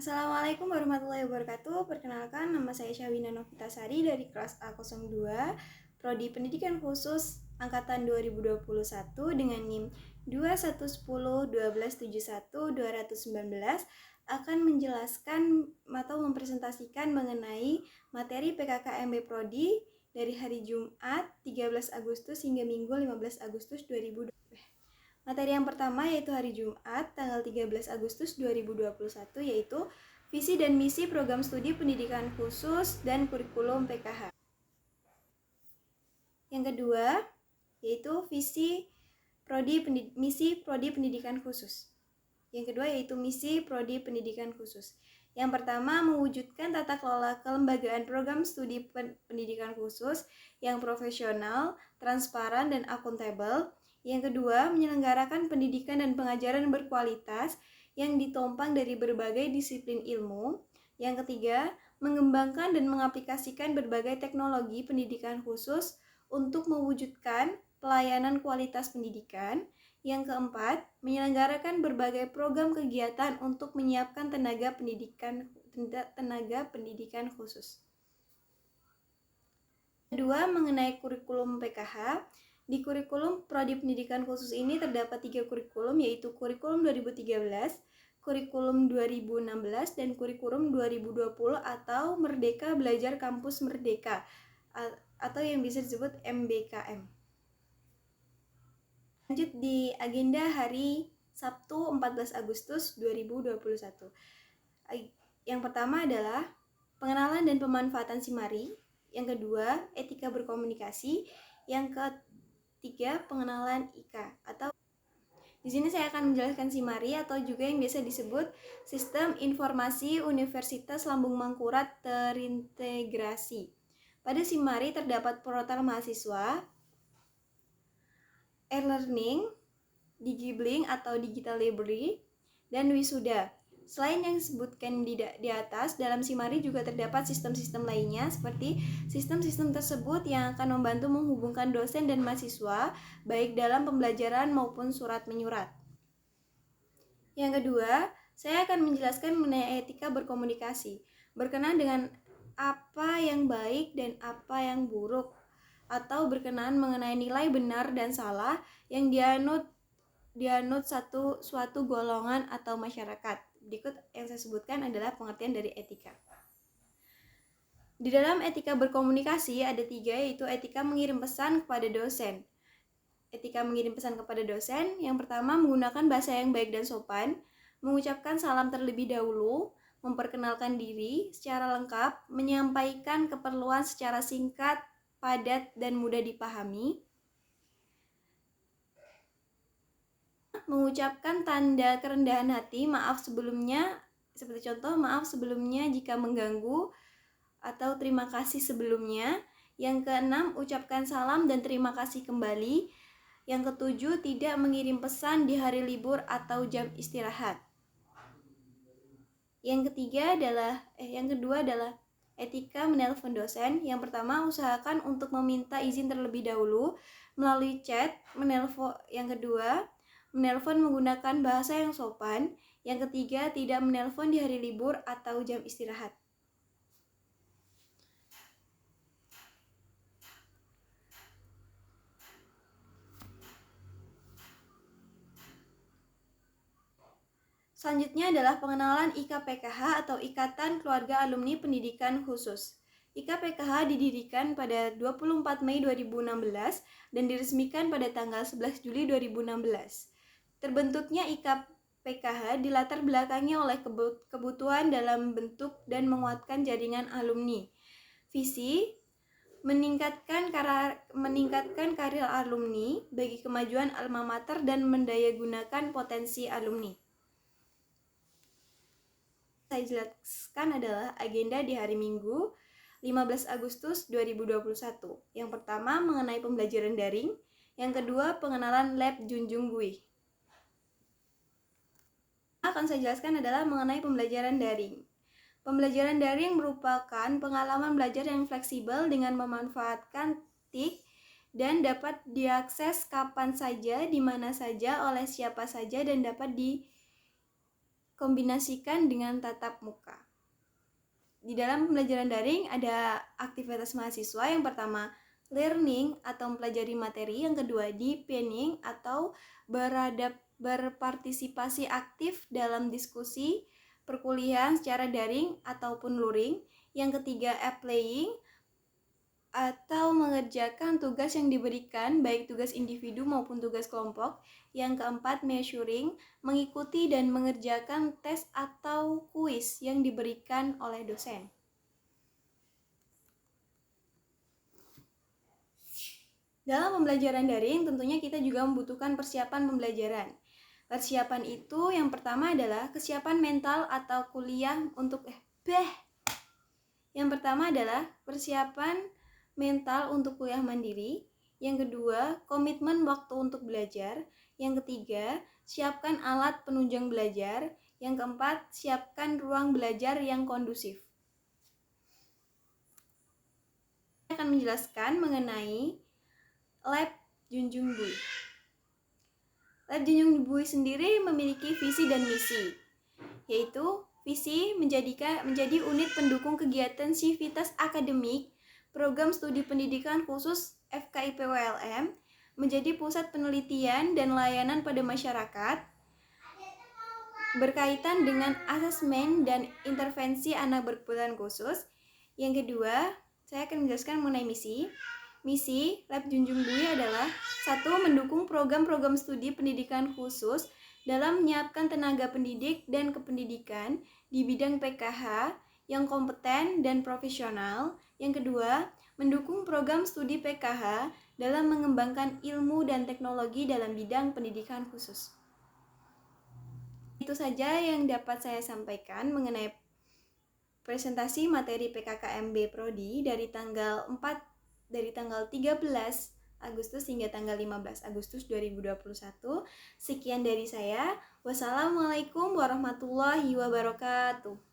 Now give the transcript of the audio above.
Assalamualaikum warahmatullahi wabarakatuh. Perkenalkan, nama saya Syawina Novitasari dari kelas A02, Prodi Pendidikan Khusus Angkatan 2021 dengan NIM 2110-1271-219 akan menjelaskan atau mempresentasikan mengenai materi PKKMB Prodi dari hari Jumat 13 Agustus hingga Minggu 15 Agustus 2020. Materi yang pertama yaitu hari Jumat tanggal 13 Agustus 2021 yaitu visi dan misi program studi pendidikan khusus dan kurikulum PKH. Yang kedua yaitu misi prodi pendidikan khusus. Yang kedua yaitu misi prodi pendidikan khusus. Yang pertama, mewujudkan tata kelola kelembagaan program studi pendidikan khusus yang profesional, transparan, dan akuntabel. Yang kedua, menyelenggarakan pendidikan dan pengajaran berkualitas yang ditompang dari berbagai disiplin ilmu. Yang ketiga, mengembangkan dan mengaplikasikan berbagai teknologi pendidikan khusus untuk mewujudkan pelayanan kualitas pendidikan. Yang keempat, menyelenggarakan berbagai program kegiatan untuk menyiapkan tenaga pendidikan khusus. Kedua, mengenai kurikulum PKH. Di kurikulum Prodi Pendidikan Khusus ini terdapat 3 kurikulum, yaitu kurikulum 2013, kurikulum 2016, dan kurikulum 2020 atau Merdeka Belajar Kampus Merdeka atau yang bisa disebut MBKM. Lanjut di agenda hari Sabtu 14 Agustus 2021. Yang pertama adalah pengenalan dan pemanfaatan SIMARI. Yang kedua, etika berkomunikasi. Yang ketiga, pengenalan IKA atau di sini saya akan menjelaskan SIMARI atau juga yang biasa disebut Sistem Informasi Universitas Lambung Mangkurat Terintegrasi. Pada SIMARI terdapat portal mahasiswa, e-learning, DigiBlink atau Digital Library, dan wisuda. Selain yang disebutkan di atas, dalam SIMARI juga terdapat sistem-sistem lainnya seperti sistem-sistem tersebut yang akan membantu menghubungkan dosen dan mahasiswa baik dalam pembelajaran maupun surat menyurat. Yang kedua, saya akan menjelaskan mengenai etika berkomunikasi, berkenaan dengan apa yang baik dan apa yang buruk, atau berkenaan mengenai nilai benar dan salah yang dianut suatu golongan atau masyarakat. Berikut yang saya sebutkan adalah pengertian dari etika. Di dalam etika berkomunikasi ada 3, yaitu etika mengirim pesan kepada dosen. Etika mengirim pesan kepada dosen, yang pertama menggunakan bahasa yang baik dan sopan, mengucapkan salam terlebih dahulu, memperkenalkan diri secara lengkap, menyampaikan keperluan secara singkat, padat, dan mudah dipahami, mengucapkan tanda kerendahan hati, maaf sebelumnya, seperti contoh, maaf sebelumnya jika mengganggu, atau terima kasih sebelumnya. Yang keenam, ucapkan salam dan terima kasih kembali. Yang ketujuh, tidak mengirim pesan di hari libur atau jam istirahat. Yang kedua adalah etika menelpon dosen. Yang pertama, usahakan untuk meminta izin terlebih dahulu melalui chat, menelpon. Yang kedua, menelpon menggunakan bahasa yang sopan. Yang ketiga, tidak menelpon di hari libur atau jam istirahat. Selanjutnya adalah pengenalan IKPKH atau Ikatan Keluarga Alumni Pendidikan Khusus. IKPKH didirikan pada 24 Mei 2016 dan diresmikan pada tanggal 11 Juli 2016. Terbentuknya IKPKH dilatar belakangi oleh kebutuhan dalam bentuk dan menguatkan jaringan alumni. Visi meningkatkan karir alumni bagi kemajuan alma mater dan mendayagunakan potensi alumni. Saya jelaskan adalah agenda di hari Minggu 15 Agustus 2021. Yang pertama mengenai pembelajaran daring, yang kedua pengenalan lab Junjung Buih. Akan saya jelaskan adalah mengenai pembelajaran daring. Pembelajaran daring merupakan pengalaman belajar yang fleksibel dengan memanfaatkan TIK dan dapat diakses kapan saja, di mana saja, oleh siapa saja, dan dapat kombinasikan dengan tatap muka. Di dalam pembelajaran daring ada aktivitas mahasiswa. Yang pertama, learning atau mempelajari materi. Yang kedua, deepening atau berpartisipasi aktif dalam diskusi perkuliahan secara daring ataupun luring. Yang ketiga, applying atau mengerjakan tugas yang diberikan, baik tugas individu maupun tugas kelompok. Yang keempat, measuring, mengikuti dan mengerjakan tes atau kuis yang diberikan oleh dosen. Dalam pembelajaran daring, tentunya kita juga membutuhkan persiapan pembelajaran. Persiapan itu yang pertama adalah kesiapan mental atau kuliah untuk Yang pertama adalah persiapan mental untuk kuliah mandiri. Yang kedua, komitmen waktu untuk belajar. Yang ketiga, siapkan alat penunjang belajar. Yang keempat, siapkan ruang belajar yang kondusif. Saya akan menjelaskan mengenai Lab Junjung Bui. Lab Junjung Bui sendiri memiliki visi dan misi, yaitu visi menjadi unit pendukung kegiatan sivitas akademik program studi pendidikan khusus FKIP WLM, menjadi pusat penelitian dan layanan pada masyarakat berkaitan dengan asesmen dan intervensi anak berkebutuhan khusus. Yang kedua, saya akan menjelaskan mengenai misi. Misi Lab Junjung Bui adalah 1. Mendukung program-program studi pendidikan khusus dalam menyiapkan tenaga pendidik dan kependidikan di bidang PKH yang kompeten dan profesional. Yang kedua, mendukung program studi PKH dalam mengembangkan ilmu dan teknologi dalam bidang pendidikan khusus. Itu saja yang dapat saya sampaikan mengenai presentasi materi PKKMB Prodi dari tanggal 13 Agustus hingga tanggal 15 Agustus 2021. Sekian dari saya. Wassalamualaikum warahmatullahi wabarakatuh.